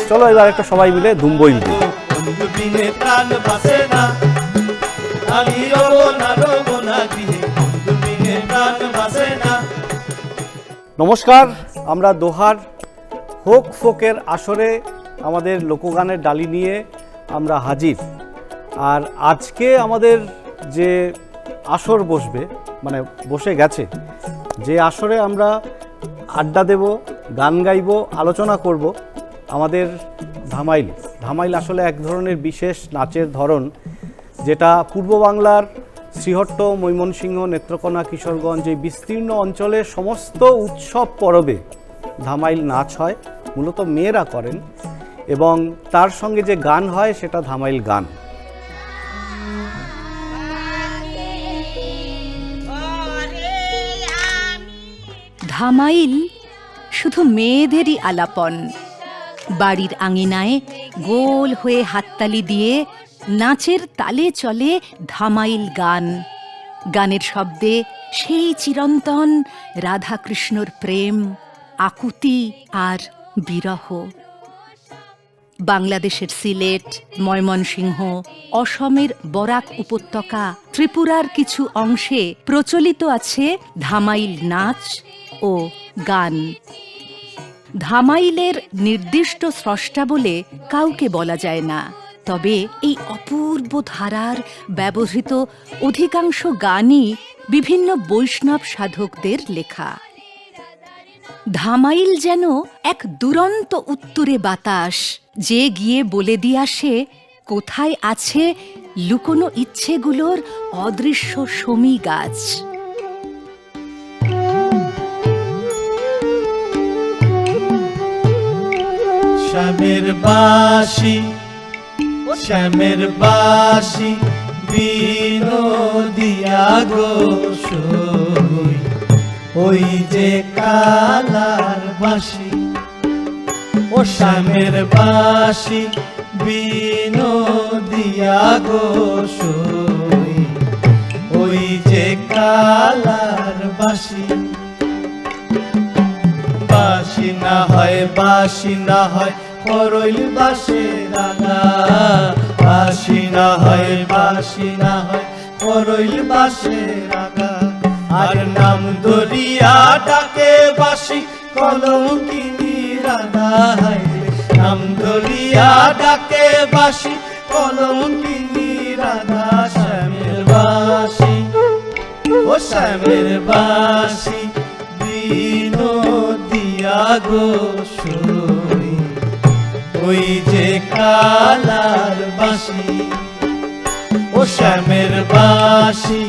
চলো এবার একটা সবাই মিলে দুম্বইল দিই। নমস্কার, আমরা দোহার হোক ফোকের আসরে আমাদের লোকগানের ডালি নিয়ে আমরা হাজির। আর আজকে আমাদের যে আসর বসবে, মানে বসে গেছে, যে আসরে আমরা আড্ডা দেব, গান গাইব, আলোচনা করব আমাদের ধামাইল। ধামাইল আসলে এক ধরনের বিশেষ নাচের ধরন, যেটা পূর্ব বাংলার শ্রীহট্ট, ময়মনসিংহ, নেত্রকোনা, কিশোরগঞ্জ এই বিস্তীর্ণ অঞ্চলের সমস্ত উৎসব পরবে ধামাইল নাচ হয়। মূলত মেয়েরা করেন এবং তার সঙ্গে যে গান হয় সেটা ধামাইল গান। ধামাইল শুধু মেয়েদেরই আলাপন। বাড়ির আঙিনায় গোল হয়ে হাততালি দিয়ে নাচের তালে চলে ধামাইল গান। গানের শব্দে সেই চিরন্তন রাধাকৃষ্ণর প্রেম, আকুতি আর বিরহ। বাংলাদেশের সিলেট, ময়মনসিংহ, অসমের বরাক উপত্যকা, ত্রিপুরার কিছু অংশে প্রচলিত আছে ধামাইল নাচ ও গান। ধামাইলের নির্দিষ্ট স্রষ্টা বলে কাউকে বলা যায় না, তবে এই অপূর্ব ধারার ব্যবহৃত অধিকাংশ গানই বিভিন্ন বৈষ্ণব সাধকদের লেখা। ধামাইল যেন এক দুরন্ত উত্তুরে বাতাস, যে গিয়ে বলে দিয়ে আসে কোথায় আছে লুকোনো ইচ্ছেগুলোর অদৃশ্য শমী গাছ। শ্যামের বাঁশি, শ্যামের বাঁশি বিনোদিয়া গো সই, ওই যে কালার বাঁশি। ও শ্যামের বাঁশি বিনোদিয়া গো সই, ওই যে কালার বাঁশি। বাঁশি না হয়, বাঁশি না হয় করইল বাঁশে রাঙা, বাঁশি না হয়, বাঁশি না হয় করইল বাঁশে রাঙা। আর নাম ধরিয়া ডাকে বাঁশি কলঙ্কিনী রাধা, নাম ধরিয়া ডাকে বাঁশি কলঙ্কিনী রাধা। শ্যামের বাঁশি, ও শ্যামের বাঁশি বিনোদিয়া গো সই, ওই যে কালার বাঁশি। ও শ্যামের বাঁশি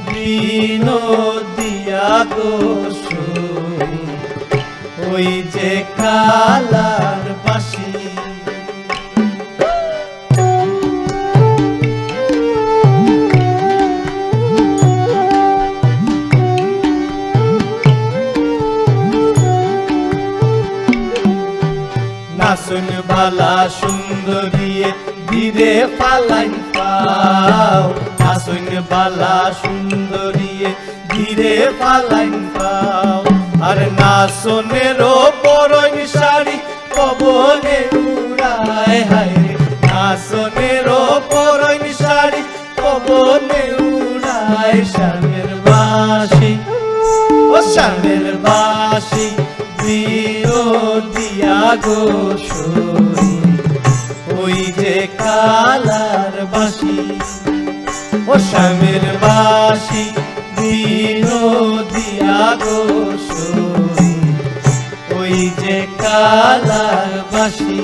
বিনোদিয়া গো সই, ওই যে কালার বাঁশি। নাচন বালা সুন্দরিয়ে ধীরে পালাইন পাও, নাচন বালা সুন্দরিয়ে ধীরে পালাইন পাও। আর নাচনেরও পরন শাড়ি পবনে উড়ায়, হায় নাচনেরও পরন শাড়ি পবনে উড়ায়। শ্যামের বাঁশি, ও শ্যামের বাঁশি বিনোদিয়া গো সই, ওই যে কালার বাঁশি। ও শ্যামের বাঁশি বিনোদিয়া গো সই, ওই যে কালার বাঁশি।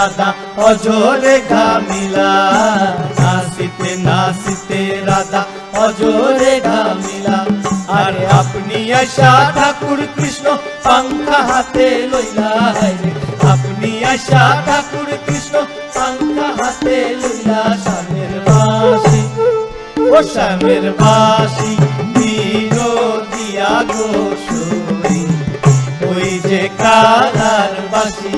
রাধা অজরে ঘামিলা, নাচিতে নাচিতে রাধা অজরে ঘামিলা। আরে আপনি আশা ঠাকুর কৃষ্ণ পাঙ্খা হাতে লইলা, আপনি আশা ঠাকুর কৃষ্ণ পাঙ্খা হাতে লইলা। শ্যামের বাঁশি ও শ্যামের বাঁশি বিনোদিয়া গো সুরি, ওই যে কালার বাঁশি।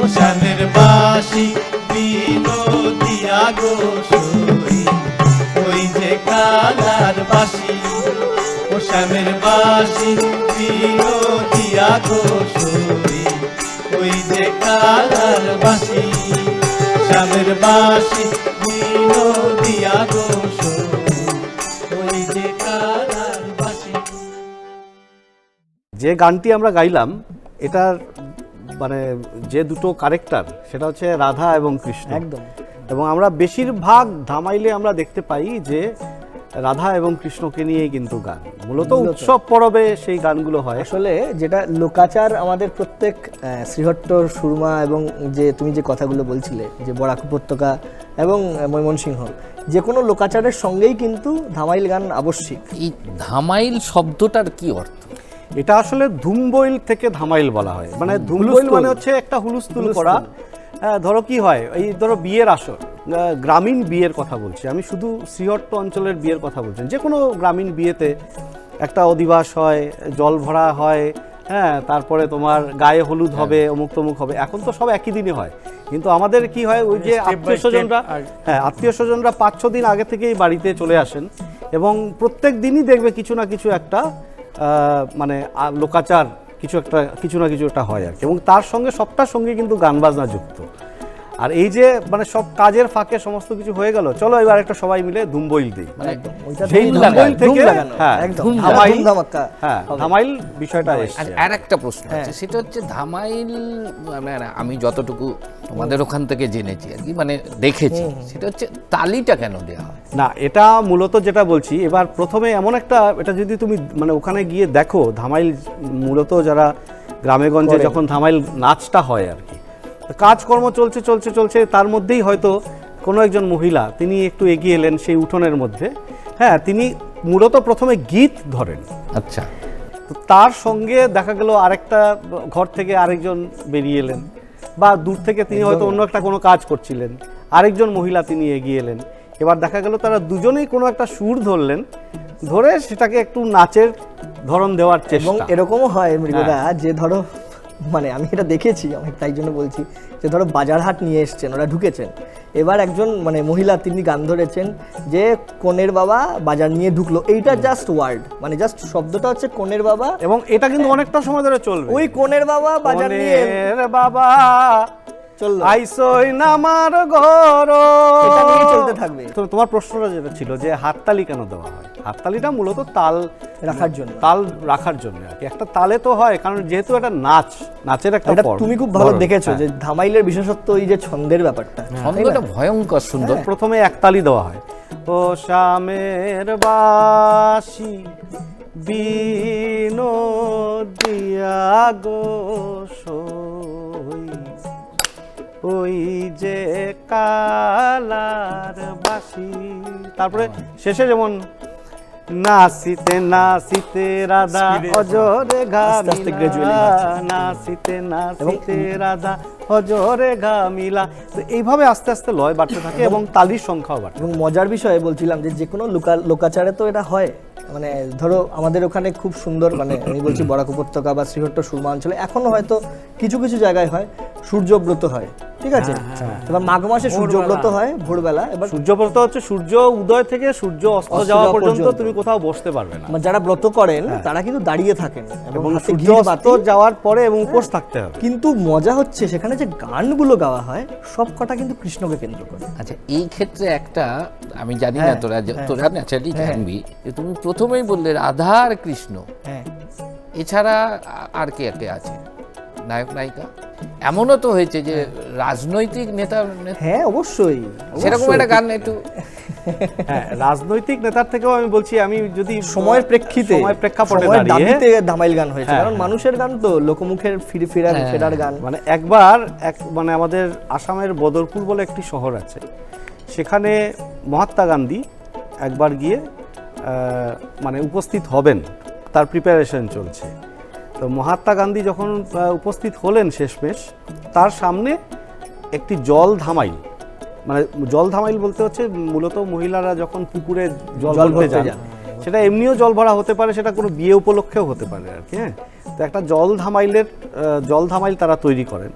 ও শ্যামের বাঁশি বিনোদিয়া গো সুরি, ওই যে কালার বাঁশি। ও শ্যামের বাঁশি বিনোদিয়া গো সুরি, ওই যে কালার বাঁশি। শ্যামের বাঁশি বিনোদিয়া গো সুরি, ওই যে কালার বাঁশি। যে গানটি আমরা গাইলাম এটার মানে যে দুটো ক্যারেক্টার সেটা হচ্ছে রাধা এবং কৃষ্ণ। একদম। এবং আমরা বেশিরভাগ ধামাইলে আমরা দেখতে পাই যে রাধা এবং কৃষ্ণকে নিয়েই কিন্তু গান, মূলত উৎসব পরবে সেই গানগুলো হয়। আসলে যেটা লোকাচার আমাদের প্রত্যেক শ্রীহট্টর সুরমা এবং যে তুমি যে কথাগুলো বলছিলে যে বরাক উপত্যকা এবং ময়মনসিংহ, যে কোনো লোকাচারের সঙ্গেই কিন্তু ধামাইল গান আবশ্যিক। এই ধামাইল শব্দটার কি অর্থ? এটা আসলে ধুমবইল থেকে ধামাইল বলা হয়, মানে ধুমবইল মানে হচ্ছে একটা হুলুস্থুল করা। ধরো কি হয়, এই ধরো বিয়ের আসর, গ্রামীণ বিয়ের কথা বলছি আমি, শুধু শ্রীহট্ট অঞ্চলের বিয়ের কথা বলছি। যে কোনো গ্রামীণ বিয়েতে একটা অধিবাস হয়, জল ভরা হয়, হ্যাঁ, তারপরে তোমার গায়ে হলুদ হবে, অমুক তমুক হবে। এখন তো সব একই দিনে হয়, কিন্তু আমাদের কি হয়, ওই যে আত্মীয় স্বজনরা, হ্যাঁ, আত্মীয় স্বজনরা 5-6 দিন আগে থেকেই বাড়িতে চলে আসেন এবং প্রত্যেক দিনই দেখবে কিছু না কিছু একটা মানে লোকাচার কিছু না কিছু একটা হয় আর কি। এবং তার সঙ্গে সবটার সঙ্গে কিন্তু গান বাজনা যুক্ত। আর এই যে মানে সব কাজের ফাঁকে সমস্ত কিছু হয়ে গেল, চলো এবার একটা সবাই মিলে ধুমবইল দিই, মানে সেই ধুমবইল থেকে হ্যাঁ, একদম ধামাইল, হ্যাঁ, ধামাইল বিষয়টা এসেছে। আর একটা প্রশ্ন আছে, সেটা হচ্ছে ধামাইল মানে আমি যতটুকু তোমাদের ওখান থেকে জেনেছি আর কি, মানে দেখেছি, সেটা হচ্ছে তালিটা কেন দেওয়া হয়? না, এটা মূলত যেটা বলছি, এবার প্রথমে এমন একটা, এটা যদি তুমি মানে ওখানে গিয়ে দেখো, ধামাইল মূলত যারা গ্রামে গঞ্জে যখন ধামাইল নাচটা হয় আর কি, কাজকর্ম চলছে চলছে চলছে, তার মধ্যেই হয়তো কোনো একজন মহিলা তিনি একটু এগিয়ে এলেন সেই উঠোনের মধ্যে, হ্যাঁ, তিনি মূলত প্রথমে গীত ধরেন। আচ্ছা, তো তার সঙ্গে দেখা গেল আরেকটা ঘর থেকে আরেকজন বেরিয়ে এলেন, বা দূর থেকে তিনি হয়তো অন্য একটা কোনো কাজ করছিলেন, আরেকজন মহিলা তিনি এগিয়ে এলেন। এবার দেখা গেল তারা দুজনেই কোনো একটা সুর ধরলেন, ধরে সেটাকে একটু নাচের ধরন দেওয়ার এবং চেষ্টা। এরকমও হয় মৃগদা, যে ধরো মানে আমি এটা দেখেছি, আমি তাই জন্য বলছি যে ধরো বাজারহাট নিয়ে এসছেন, ওরা ঢুকেছেন, এবার একজন মানে মহিলা তিনি গান ধরেছেন যে কনের বাবা বাজার নিয়ে ঢুকলো, এইটা জাস্ট ওয়ার্ড, মানে জাস্ট শব্দটা হচ্ছে কনের বাবা, এবং এটা কিন্তু অনেকটা সময় ধরে চলবে। ওই কনের বাবা বাজার নিয়ে কনের বাবা চললো, আইসই নামার ঘর, এটা নিয়ে চলতে থাকবে। তো তোমার প্রশ্নটা যেটা ছিল যে হাততালি কেন দেওয়া হয়, হাততালিটা মূলত তাল রাখার জন্য, তাল রাখার জন্য আর কি। একটা তালে তো হয়, কারণ যেহেতু একটা নাচের একটা এটা form, তুমি খুব ভালো ধরন, দেখেছো হ্যাঁ। যে ধামাইলের বিশেষত্ব এই যে ছন্দের ব্যাপারটা, ছন্দটা ভয়ঙ্কর সুন্দর। প্রথমে একতালি দেওয়া হয়, ও শ্যামের বাসি বিনোদিয়া গো সই, ওই যে কালার বাসি। তারপরে শেষে যেমন নাচিতে নাচিতে রাধা অজরে আস্তে আস্তে gradually ঘামিলা, বাড়ছে। নাচিতে নাচিতে রাধা অজরে ঘামিলা। তো এইভাবে আস্তে আস্তে লয় বাড়তে থাকে এবং তালির সংখ্যাও বাড়ে। এবং মজার বিষয়ে বলছিলাম যে যে কোনো লোকাচারে তো এটা হয়, মানে ধরো আমাদের ওখানে খুব সুন্দর, মানে আমি বলছি বরাক উপত্যকা বা শ্রীহট্ট সুরমা অঞ্চলে এখনো হয়তো কিছু কিছু জায়গায় হয় সূর্যব্রত হয়, ঠিক আছে, এবার মাঘ মাসে সূর্যব্রত হয় ভোরবেলা। এবার সূর্যব্রত হচ্ছে সূর্য উদয় থেকে সূর্য অস্ত যাওয়া পর্যন্ত তুমি কোথাও বসতে পারবে না, যারা ব্রত করেন তারা কিন্তু দাঁড়িয়ে থাকেন এবং হাতে সূর্য ঘির অস্ত বাতি। যাওয়ার পরে এবং উপোস থাকতে হবে। কিন্তু মজা হচ্ছে সেখানে যে গানগুলো গাওয়া হয় সব কটা কিন্তু কৃষ্ণকে কেন্দ্র করে। আচ্ছা, এই ক্ষেত্রে একটা আমি জানি না, তোরা ন্যাচারালি জানবি, যে তুমি প্রথমেই বললে রাধা আর কৃষ্ণ, হ্যাঁ, এছাড়া আর কে কে আছে নায়ক নায়িকা? এমনও তো হয়েছে যে রাজনৈতিক নেতা, হ্যাঁ, অবশ্যই সেরকম একটা গান একটু হ্যাঁ, রাজনৈতিক নেতার থেকেও আমি বলছি, আমি যদি সময়ের প্রেক্ষিতে, সময়ের প্রেক্ষাপটে সময়ের দাঁড়িয়ে, দাবিতে ধামাইল গান হয়েছে, হ্যাঁ, কারণ মানুষের গান তো, লোকমুখের ফেরার গান। মানে একবার মানে আমাদের আসামের বদরপুর বলে একটি শহর আছে, সেখানে মহাত্মা গান্ধী একবার গিয়ে মানে উপস্থিত হবেন, তার প্রিপারেশন চলছে। তো মহাত্মা গান্ধী যখন উপস্থিত হলেন শেষমেশ, তার সামনে একটি জল ধামাইল, মানে জল ধামাইল বলতে হচ্ছে মূলত মহিলারা যখন পুকুরে জল ভরতে যান, সেটা এমনিও জল ভরা হতে পারে, সেটা কোনো বিয়ে উপলক্ষেও হতে পারে আর কি। হ্যাঁ, তো একটা জল ধামাইল তারা তৈরি করেন,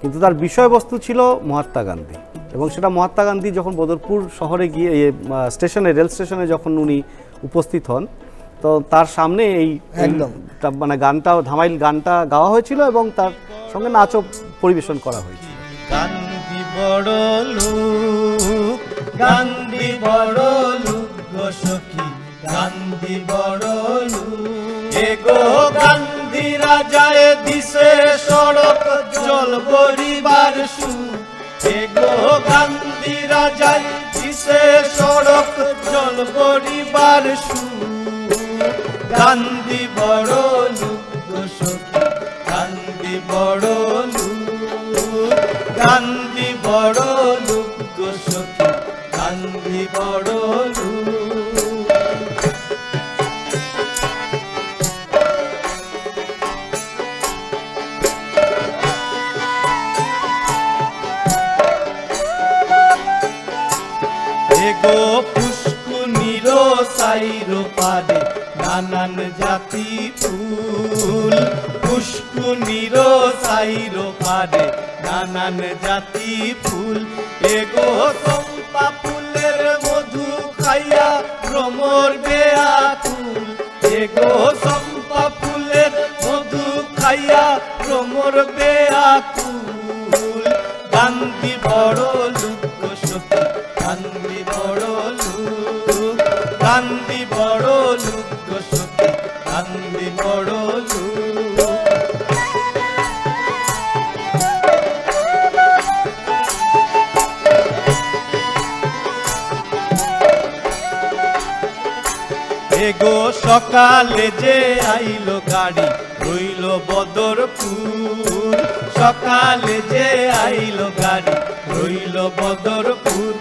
কিন্তু তার বিষয়বস্তু ছিল মহাত্মা গান্ধী। এবং সেটা মহাত্মা গান্ধী যখন বদরপুর শহরে গিয়ে রেল স্টেশনে যখন উনি উপস্থিত হন, তো তার সামনে একদম মানে ধামাইল গানটা গাওয়া হয়েছিল এবং তার সঙ্গে নাচও পরিবেশন করা হয়েছিল। গান্ধী বড় লোক, গান্ধী বড় লোক গো সখী, গান্ধী বড় লোক। এগো গান্ধী রাজায় দিছে সড়ক জল বরিবার সুখ, এগো গান্ধী রাজায় দিছে সড়ক জল বরিবার সুখ। গান্ধী বড় লোক গো সখী, গান্ধী বড় লোক, গান্ধী বড় লোক গো সখী, গান্ধী বড় লোক। এগো পুষ্কুনির সাইর পারে নানান জাতি ফুল, পুষ্কুনির সাইর পারে নানান জাতি ফুল। এগো চম্পা ফুলের মধু খাইয়া ভ্রমর বেয়াকুল, এগো চম্পা ফুলের মধু খাইয়া ভ্রমর বেয়াকুল। গান্ধী বড় লোক গো সখী, গান্ধী বড় লোক, গান্ধী বড় লোক গো সখী, গান্ধী বড় লোক। এগো সকালে যে আইলো গাড়ি হইল বদরপুর, সকালে যে আইলো গাড়ি হইল বদরপুর।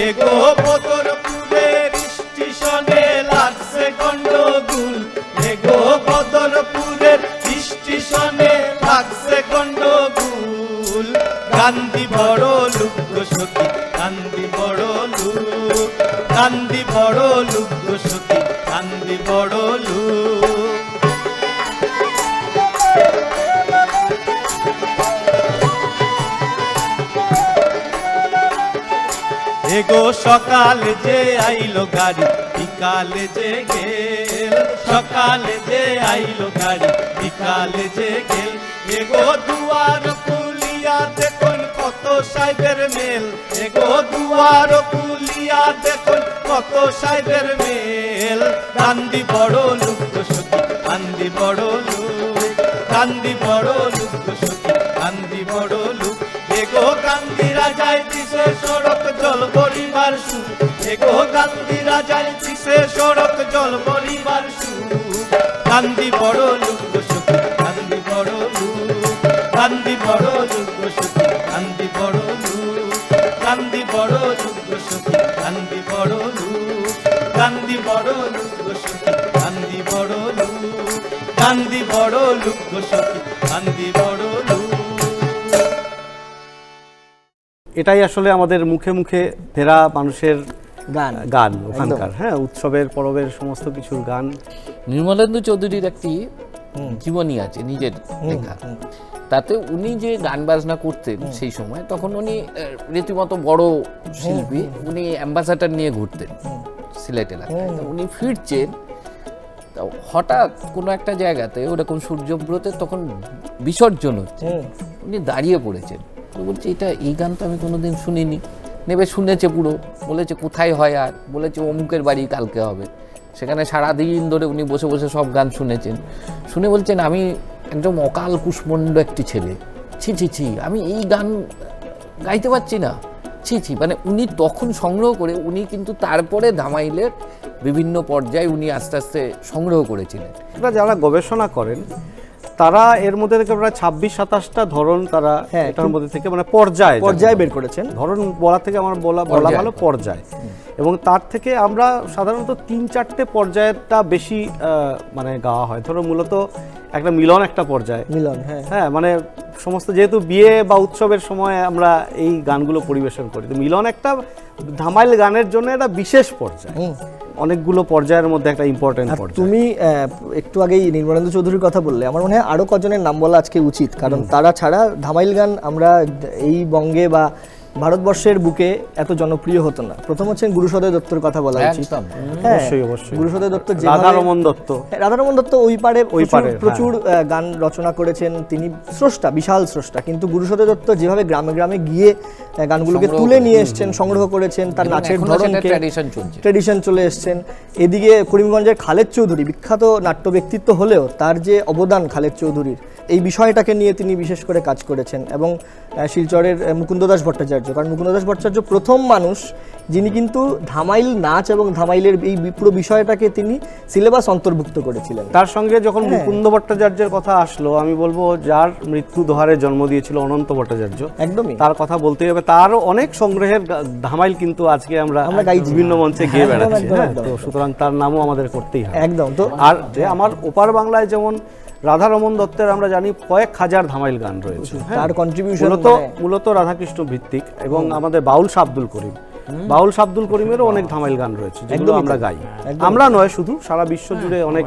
এগো বদরপুরের স্টেশনে লাগছে গন্ডগোল, এগো বদরপুরের স্টেশনে লাগছে গন্ডগোল। গান্ধী বড় লোক গো সখী, গান্ধী বড় লোক, গান্ধী বড় লোক গো সখী, গান্ধী বড় লোক। এগো সকালে যে আইলো গাড়ি বিকালে যে গেল, সকালে যে আইলো গাড়ি বিকালে যে গেল। এগো দুয়ার খুলিয়া দেখুন কত সাইবের মেল, এগো দুয়ার খুলিয়া দেখুন কত সাইবের মেল। গান্ধী বড় লোক গো সখী, গান্ধী বড় লোক, গান্ধী বড় লোক গো সখী, গান্ধী বড় লোক। এগো গান্ধী রাজায় দিছে সড়ক জল বরিবার সুখ, এগো গান্ধী রাজায় দিছে সড়ক জল বরিবার সুখ। গান্ধী বড় লোক গো সখী, গান্ধী বড় লোক, গান্ধী বড় লোক গো সখী, গান্ধী বড় লোক, গান্ধী বড় লোক গো সখী, গান্ধী বড় লোক, গান্ধী বড় লোক গো সখী, গান্ধী বড় লোক, গান্ধী বড় লোক গো সখী, গান্ধী বড় লোক। এটাই আসলে আমাদের মুখে মুখে ফেরা মানুষের গান গান ওখানকার। হ্যাঁ, উৎসবের পরবের সমস্ত কিছুর গান। নির্মলেন্দু চৌধুরীর একটি জীবনী আছে নিজের লেখা, তাতে উনি যে গান বাজনা করতেন সেই সময়, তখন উনি রীতিমতো বড় শিল্পী, উনি অ্যাম্বাসাডার নিয়ে ঘুরতেন সিলেট এলাকায়। তো উনি ফিরছেন, তা হঠাৎ কোনো একটা জায়গাতে ওরকম সূর্যব্রতে তখন বিসর্জন হচ্ছে, উনি দাঁড়িয়ে পড়েছেন। তো বলছে এটা এই গান তো আমি কোনোদিন শুনিনি। নেবে শুনেছে পুরো, বলেছে কোথায় হয়, আর বলেছে অমুকের বাড়ি কালকে হবে। সেখানে সারাদিন ধরে উনি বসে বসে সব গান শুনেছেন। শুনে বলছেন আমি একদম অকাল কুষ্মণ্ড একটি ছেলে, ছি ছি ছি, আমি এই গান গাইতে পারছি না, ছি ছি, মানে উনি তখন সংগ্রহ করে উনি কিন্তু তারপরে ধামাইলের বিভিন্ন পর্যায়ে উনি আস্তে আস্তে সংগ্রহ করেছিলেন। আপনারা যারা গবেষণা করেন তারা এর মধ্যে থেকে প্রায় 26-27টা ধরন তারা হ্যাঁ, এটার মধ্যে থেকে মানে পর্যায় বের করেছেন। ধরন বলা থেকে আমার বলা পর্যায়। ভালো পর্যায়, এবং তার থেকে আমরা সাধারণত 3-4টে পর্যায়টা বেশি মানে গাওয়া হয়। ধরো মূলত একটা মিলন একটা পর্যায়, মিলন, হ্যাঁ হ্যাঁ মানে সমস্ত যেহেতু বিয়ে বা উৎসবের সময় আমরা এই গানগুলো পরিবেশন করি, তো মিলন একটা ধামাইল গানের জন্য একটা বিশেষ পর্যায়, অনেকগুলো পর্যায়ের মধ্যে একটা ইম্পর্টেন্ট আর পর্যায়। তুমি একটু আগেই নির্মলেন্দু চৌধুরীর কথা বললে, আমার মনে হয় আরো কজনের নাম বলা আজকে উচিত, কারণ তারা ছাড়া ধামাইল গান আমরা এই বঙ্গে বা ভারতবর্ষের বুকে এত জনপ্রিয় হতো না। প্রথম হচ্ছেন গুরুসদয় দত্তর কথা বলা উচিত। একদম। হ্যাঁ, অবশ্যই, অবশ্যই। গুরুসদয় দত্ত রাধারমণ দত্ত, রাধারমণ দত্ত ওই পারে পারে, প্রচুর গান রচনা করেছেন, তিনি স্রষ্টা, বিশাল স্রষ্টা। কিন্তু গুরুসদয় দত্ত যেভাবে গ্রামে গ্রামে গিয়ে গানগুলোকে সংগ্রহ তুলে করে, নিয়ে এসছেন, সংগ্রহ করেছেন, তার এবং নাচের এখনো ধরনকে সেটা tradition চলছে। ট্রেডিশন চলে এসছেন। এদিকে করিমগঞ্জের খালেদ চৌধুরী বিখ্যাত নাট্য ব্যক্তিত্ব হলেও তার যে অবদান খালেদ চৌধুরীর এই বিষয়টাকে নিয়ে তিনি বিশেষ করে কাজ করেছেন। এবং শিলচরের মুকুন্দদাস ভট্টাচার্য, কারণ মুকুন্দদাস ভট্টাচার্য প্রথম মানুষ যিনি কিন্তু ধামাইল নাচ এবং ধামাইলের এই পুরো বিষয়টাকে তিনি সিলেবাস অন্তর্ভুক্ত করেছিলেন। তার সঙ্গে যখন হ্যাঁ। মুকুন্দ ভট্টাচার্যের কথা আসলো, আমি বলবো যার মৃত্যু দোহারে জন্ম দিয়েছিল অনন্ত ভট্টাচার্য, একদমই তার কথা বলতেই হবে। তারও অনেক সংগ্রহের ধামাইল কিন্তু আজকে আমরা গাইছি। বিভিন্ন মঞ্চে গিয়ে একদম, বেড়াচ্ছি, একদম, হ্যাঁ, একদম। তো সুতরাং তার নামও আমাদের করতেই হবে। একদম। তো আর যে আমার ওপার বাংলায় যেমন রাধারমণ দত্তের আমরা জানি কয়েক হাজার ধামাইল গান রয়েছে, হ্যাঁ। তার contribution মূলত রাধাকৃষ্ণ ভিত্তিক, এবং আমাদের বাউল শাহ আব্দুল করিম, বাউল শাহ আব্দুল করিমেরও অনেক ধামাইল গান রয়েছে যেগুলো একদমই আমরা তাই, গাই। একদমই আমরা নয়, শুধু সারা বিশ্ব জুড়ে অনেক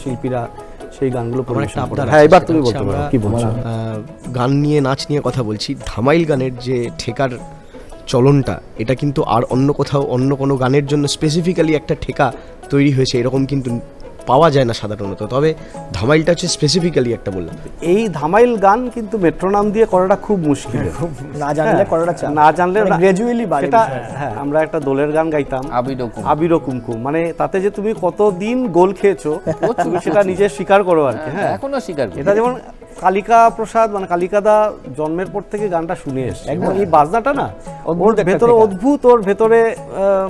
শিল্পীরা সেই গানগুলো পরিবেশন আবদার করে। আছে, হ্যাঁ, এবার সেটা তুমি হচ্ছে বলতে পারো আমরা, কি বলছো। গান নিয়ে নাচ নিয়ে কথা বলছি। ধামাইল গানের যে ঠেকার চলনটা, এটা কিন্তু আর অন্য কোথাও অন্য কোনো গানের জন্য স্পেসিফিক্যালি একটা ঠেকা তৈরি হয়েছে এরকম কিন্তু পাওয়া যায় না সাধারণত। তবে ধামাইলটা হচ্ছে স্পেসিফিক্যালি একটা, বললাম। এই ধামাইল গান কিন্তু মেট্রোনাম দিয়ে করাটা খুব মুশকিল, না জানলে করাটা চাপ। না জানলে গ্র্যাজুয়ালি বাড়ে এটা। বিষয়টা। হ্যাঁ, আমরা একটা দোলের গান গাইতাম, আবিরকম। আবির ও কুমকুম, মানে তাতে যে তুমি কতদিন গোল খেয়েছো তুমি সেটা নিজে স্বীকার করো আর কি। হ্যাঁ, এখনো স্বীকার করি। এটা যেমন কালিকা প্রসাদ, মানে কালিকাদা জন্মের পর থেকে গানটা শুনে এসছে, এবং এই বাজনাটা না ওর একটা ভেতরে ঠেকা। অদ্ভুত, ওর ভেতরে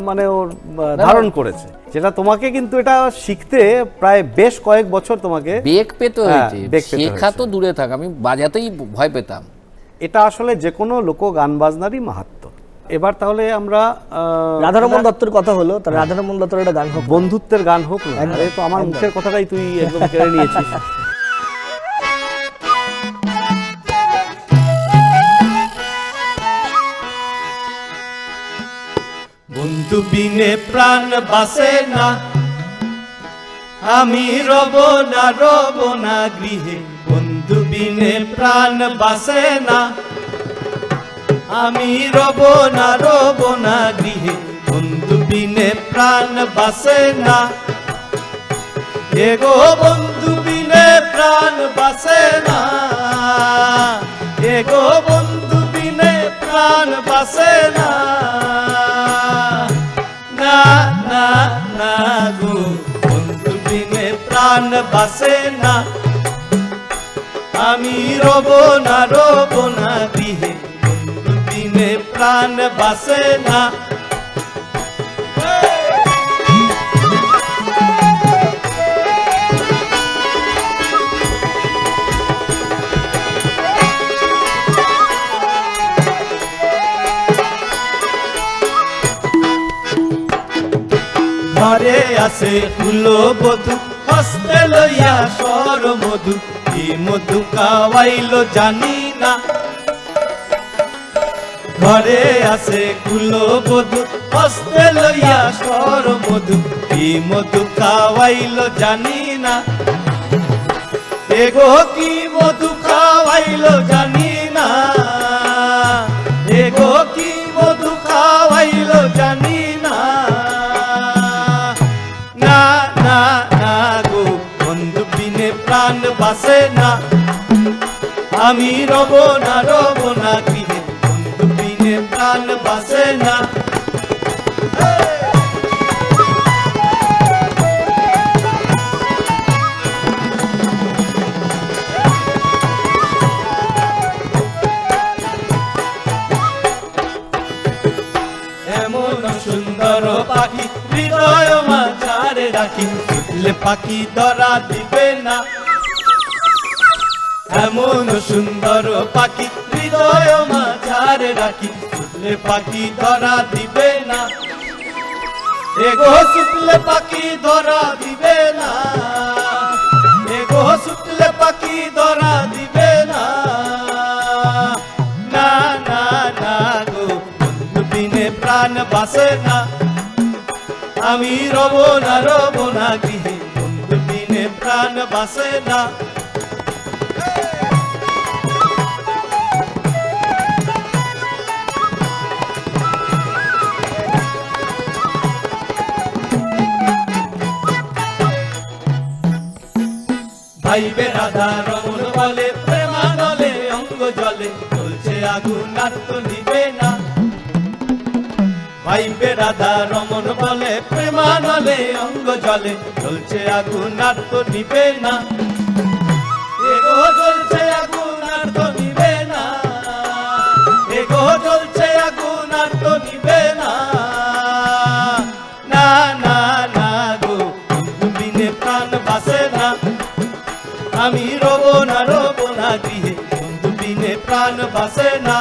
মানে ওর ধারণ করেছে, যেটা তোমাকে কিন্তু এটা শিখতে প্রায় বেশ কয়েক বছর তোমাকে বেগ পেতে হ্যাঁ, হয়েছে, বেগ পেতে শেখা হয়েছে। তো দূরে থাক, আমি বাজাতেই ভয় পেতাম। এটা আসলে যে কোনো লোক গান বাজনারই মাহাত্ম্য। এবার তাহলে আমরা রাধারমণ দত্তর কথা হলো, তার রাধারমণ দত্তর একটা গান হোক। বন্ধুত্বের গান হোক না। আরে তো আমার মুখের কথাটাই তুই একদম কেড়ে নিয়েছিস। বন্ধু বিনে প্রাণ বাসে না, আমি রব না গৃহে। বন্ধু বিনে প্রাণ বাসে না, আমি রব না গৃহে। বন্ধু বিনে প্রাণ বাসে না, এগো বন্ধু বিনে প্রাণ বাসে না, এগো বন্ধু বিনে প্রাণ বাসে না। না না না গো, বন্ধু বিনে প্রাণ বাসে না, আমি রব না গৃহে। বন্ধু বিনে প্রাণ বাসে না। ঘরে আছে ফুলো বধু, হস্তে লইয়া সর মধু। কি মধু খাওয়াইলো জানি না। ঘরে আছে ফুলো বধু, হস্তে লইয়া সর মধু। কি মধু খাওয়াইলো জানি না। এগো কি মধু খাওয়াইলো জানি না, এগো কি মধু খাওয়াইলো জানি না। না না না গো, বন্ধু বিনে প্রাণ বাসে না, আমি রব না গৃহে। বন্ধু বিনে প্রাণ বাসে না। রাখি, ছুটলে পাখি ধরা দিবে না। এমন সুন্দর পাখি হৃদয় মাঝারে রাখি, ছুটলে পাখি ধরা দিবে না। এগো ছুটলে পাখি ধরা দিবে না, এগো ছুটলে পাখি ধরা দিবে না। না না না গো, বন্ধু বিনে প্রাণ বাসে না। আমি রব না গৃহে, বন্ধু বিনে প্রাণ বাসে না। ভাইবে রাধা রমন বলে প্রেমানলে অঙ্গ জলে, চলছে আগুন আর তো নিবে না। ভাইবে রাধা রমন বলে প্রেমানলে অঙ্গ জলে, চলছে আগুন আর তো নিবে না। এগো জ্বলছে আগুন আর তো নিবে না, এগো জ্বলছে আগুন আর তো নিবে না। না না না গো, বন্ধু বিনে প্রাণ বাসে না। আমি রব না গৃহে, বন্ধু বিনে প্রাণ বাসে না।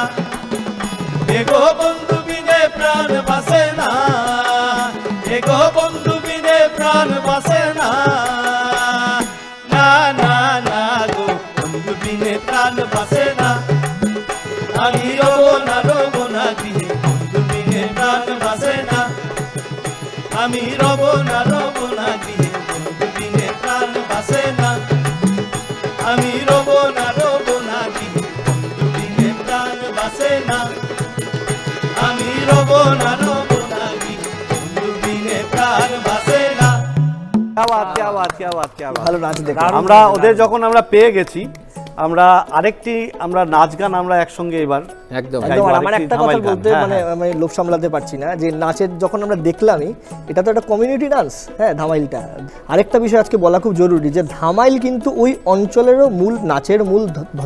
এগো বন্ধু বিনে প্রাণ বাসে না, এগো বন্ধু বিনে প্রাণ বাসে না। না না না গো, বন্ধু বিনে প্রাণ বাসে না। আমি রব না গৃহে, বন্ধু বিনে প্রাণ বাসে না। আমি রব না গৃহে, বন্ধু বিনে প্রাণ বাসে না। আমি রব না গৃহে, বন্ধু বিনে প্রাণ বাসে না। আমি রব না গৃহে, বন্ধু বিনে প্রাণ বাসে না। क्या बात क्या बात क्या बात क्या बात। ভালো নাচ দেখে আমরা ওদের যখন আমরা পেয়ে গেছি, আমরা আরেকটি আমরা নাচ গান আমরা একসঙ্গে এবার একদম গাইবো, একদম। আর আমার আরেকটি একটা ধামাইল কথা গান। বলতে হ্যাঁ, মানে হ্যাঁ। আমি লোভ সামলাতে পারছি না, যে নাচের যখন আমরা দেখলামই, এটা তো একটা কমিউনিটি ডান্স, হ্যাঁ ধামাইলটা। আরেকটা বিষয় আজকে বলা খুব জরুরি, যে ধামাইল কিন্তু ওই অঞ্চলেরও মূল নাচের মূল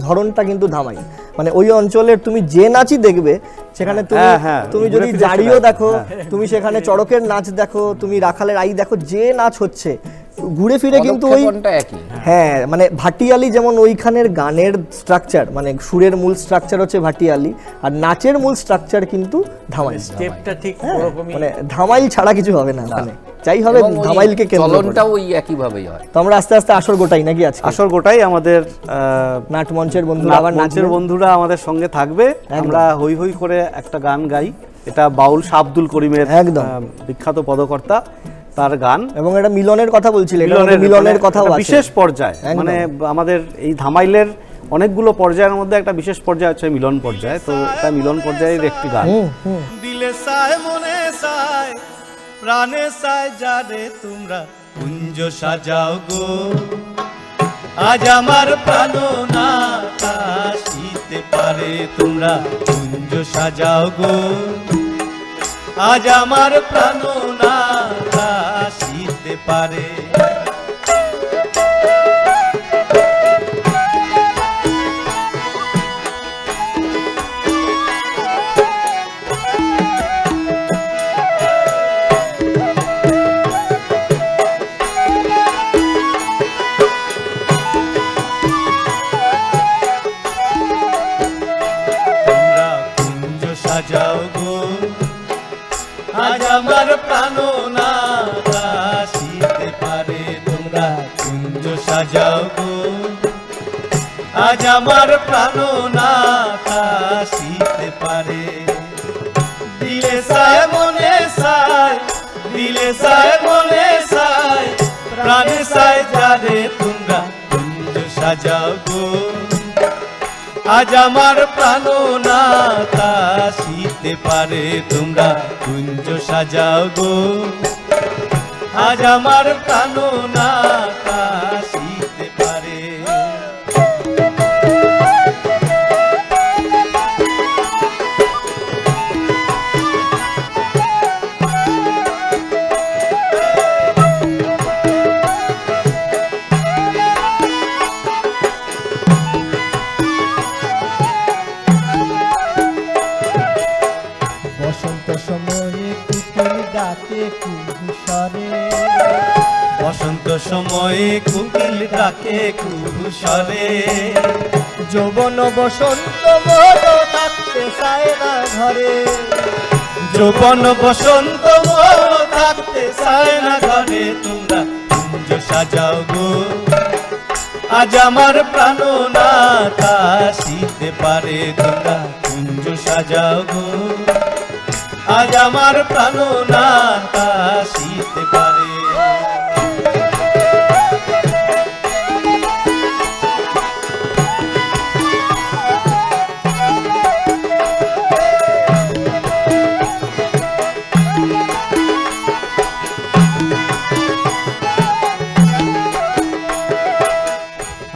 ধরনটা কিন্তু ধামাইল। মানে ওই অঞ্চলের তুমি যে নাচই দেখবে সেখানে তুমি হ্যাঁ, হ্যাঁ, তুমি ঘুরে যদি ফিরে জারিও চলে দেখো, তুমি সেখানে চড়কের নাচ দেখো, তুমি রাখালের আই দেখো, যে নাচ হচ্ছে ঘুরে ফিরে কিন্তু ওই পদক্ষেপণটা একই। হ্যাঁ, মানে ভাটিয়ালি যেমন ওইখানের গানের স্ট্রাকচার, মানে সুরের মূল স্ট্রাকচার হচ্ছে ভাটিয়ালি, আর নাচের মূল স্ট্রাকচার কিন্তু ধামাইল। স্টেপটা ঠিক হ্যাঁ, ওরকমই। মানে ধামাইল ছাড়া কিছু হবে না ওখানে, যাই হবে এবং ওই ধামাইলকে কেন্দ্র করে। চলনটাও ওই একই ভাবেই হয়। তো আমরা আস্তে আস্তে আসর গোটাই নাকি আজকে আসর গোটাই আমাদের নাট মঞ্চের বন্ধুরা আবার নাচের নাচবেন। বন্ধুরা আমাদের সঙ্গে থাকবে। আমরা হই হই করে একটা গান গাই, এটা বাউল শাহ আব্দুল করিমের একদম। বিখ্যাত পদকর্তা, তার গান। এবং এটা মিলনের কথা বলছিলেন, মিলনের কথাও একটা আছে। বিশেষ পর্যায়, একদম। মানে আমাদের এই ধামাইলের অনেকগুলো পর্যায়ের মধ্যে একটা বিশেষ পর্যায় হচ্ছে মিলন পর্যায়, তো এটা মিলন পর্যায়ের একটি গান। দিলে সায় মনে সায় প্রাণে সায় যারে তোমরা কুঞ্জ সাজাও গো। আজ আমার প্রাণ না শীতে পারে তোমরা কুঞ্জ সাজাও গো। আজ আমার প্রাণ না শীতে পারে। সাজাও গো। আজ আমার প্রাণ না শীতে পারে তোমরা কুঞ্জ সাজাও গো। আজ আমার প্রাণ না শীতে পারে। দিলে সায় মনে সায়, দিলে সায় মনে সায় প্রাণে সায় যারে তোমরা কুঞ্জ সাজাও গো। আজ আমার প্রাণ না শীতে পারে তোমরা কুঞ্জ সাজাও গো। আজ আমার প্রাণ না শীতে পারে। বসন্ত সময়ে কুকুর ডাকে কুকুরে, বসন্ত সময়ে কোকিল ডাকে কুহুসরে, যৌবন বসন্ত মন থাকতে চায় না ঘরে, যৌবন বসন্ত মন থাকতে চায় না ঘরে। তোমরা কুঞ্জ সাজাও গো, আজ আমার প্রাণনাথ আসিতে পারে। তোমরা কুঞ্জ সাজাও গো, আজ আমার প্রাণনাথ আসিতে পারে।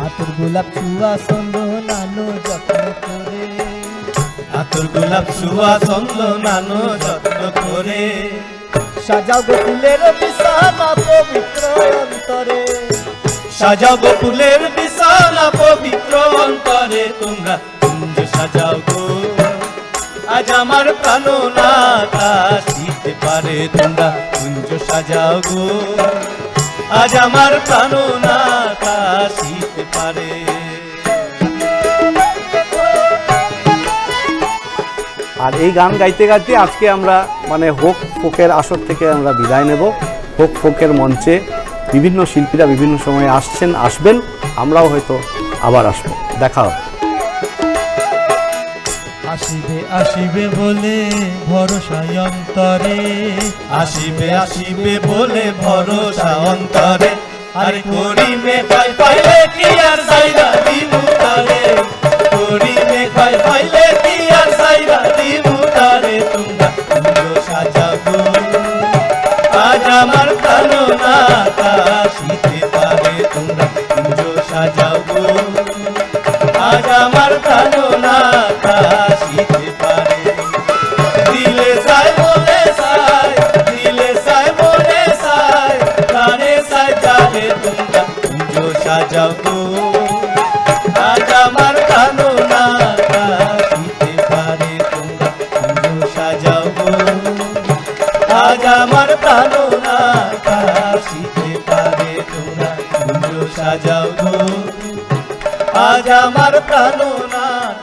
আতর গোলাপ চুয়া চন্দন আনো যত্ন করে, আতর গোলাপ সুয়া চন্দনানো যত্ন করে, সাজাও গো ফুলের বিছানা পবিত্র অন্তরে, সাজাও গো ফুলের বিছানা পবিত্র অন্তরে। তোমরা কুঞ্জ সাজাও গো, আজ আমার প্রাণনাথ আসিতে পারে। তোমরা কুঞ্জ সাজাও গো, আজ আমার প্রাণনাথ আসিতে পারে। আর এই গান গাইতে গাইতে আজকে আমরা মানে হোক ফোকের আসর থেকে আমরা বিদায় নেব। হোক ফোকের মঞ্চে বিভিন্ন শিল্পীরা বিভিন্ন সময়ে আসছেন, আসবেন, আমরাও হয়তো আবার আসবো। দেখা হবে। আসিবে আসিবে বলে ভরসা অন্তরে, আসিবে আসিবে বলে ভরসা অন্তরে। আরে করিমে পাই পাইলে কি আর সাইরা দিমু তারে, করিমে পাই পাইলে কি আর সাইরা দিমু তারে। তোমরা কুঞ্জ সাজাও গো, আজ আমার প্রাণনাথ আসিতে পারে। তোমরা কুঞ্জ সাজাও গো, আজ আমার প্রাণনাথ আসিতে পারে। দিলে সাই মনে সাই, দিলে সাই মনে সাই, প্রাণে সাই যাবে। তোমরা কুঞ্জ সাজাও গো, আজ আমার প্রাণনাথ আসিতে পারে। তোমরা কুঞ্জ সাজাও গো, আজ আমার প্রাণনাথ আসিতে পারে। তোমরা কুঞ্জ সাজাও গো, আজ আমার প্রাণনাথ